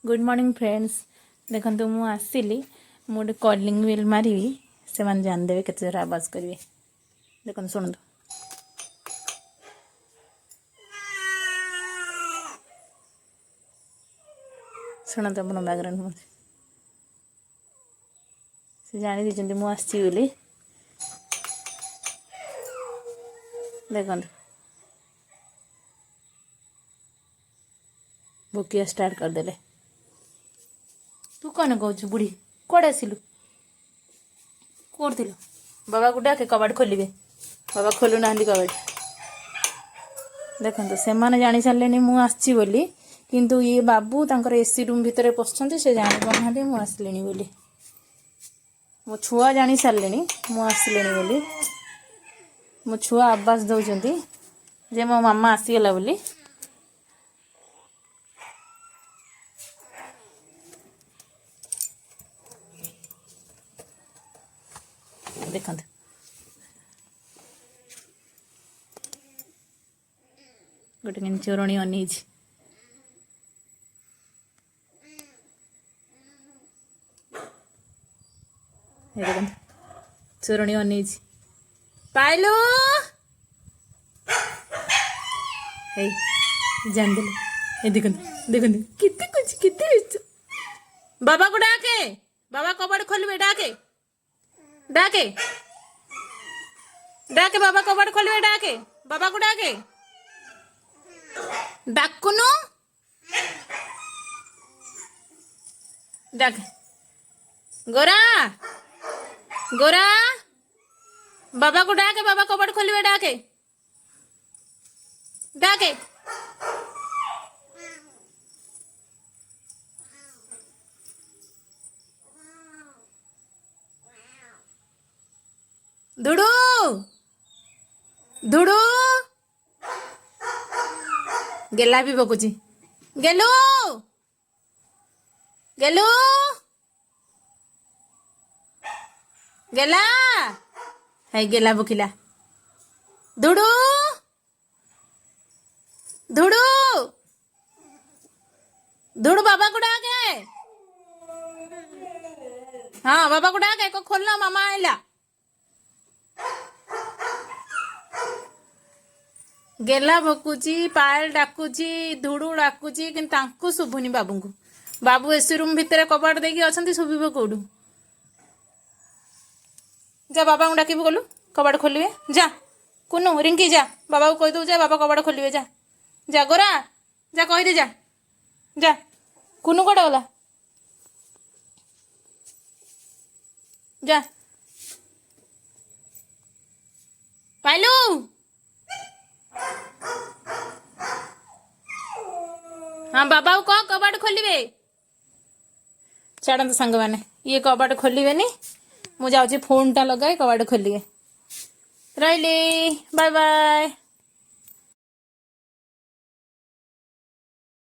Good morning friends. देखो मुझे आसली गोटे कॉलिंग बेल मारि से जानदेवे केते जोर आवाज करेंगे। देखो शुणु शुणु अपन बैकग्राउंड से जानी दीजिए मुझे आसी बोली। देखो भोकिया स्टार्ट करदे। तू कौन कौच बुढ़ी कौड़े आसिलु कौन बाबा को डाके कबाड़ खोलिए। बाबा खोलु ना कबाड़। देखो से मैंने जानी सारे मुझे आसी बोली किंतु ये बाबू तांकर एसी रूम भितर पशुंट से जानी पाना मुझे आसली बोली। मो छुआ जानी सारे मुझे आसली बोली। मो छुआ आवाज दौरान जे मो मामा आसीगला बोली। देखो गोटे चोरणी अनी देखो चोरणी अनी पाइलु जान देखो देखो कितने कुछ कितने बाबा को डाके बाबा कबाड़ खोलिए। डाके डाके डाके बाबा कबाड़ खोलिए। डाके बाबा को डाके डाकुनु डाके गोरा गोरा बाबा को डाके बाबा कबाड़ खोलिए। डाके डाके धुड़ू धुड़ू गेला भी बकुची गेलू गेलू गेला है गेला बुकिला धुड़ू धुड़ू धुड़ू बाबा को डाके। हाँ बाबा को डाके को खोलना मामा आइला। गेला भकुची पायल डाकुची धुड़ू डाकुची कि शुभुनी बाबू को। बाबू एसी रूम भितर कबाड़ देकी अच्छा शुभ कौटू। जा बाबा को डाक गलु कबाड़ खोलिए। जा कुनु रिंकी जा बाबा को कहीदे जा बाबा कबाड़ खोलिए। जा जा गोरा जा कहीदे जा जा कुनु कड़े गला जा पाइलु हाँ बाबा को कह कबाड़ खोलिए। छाड़ते सांग मैंने ये कबाड़ खोलिए मुझे जाऊँ फोन टा लगाए कबाड़ खोलिए। रही बाय बाय।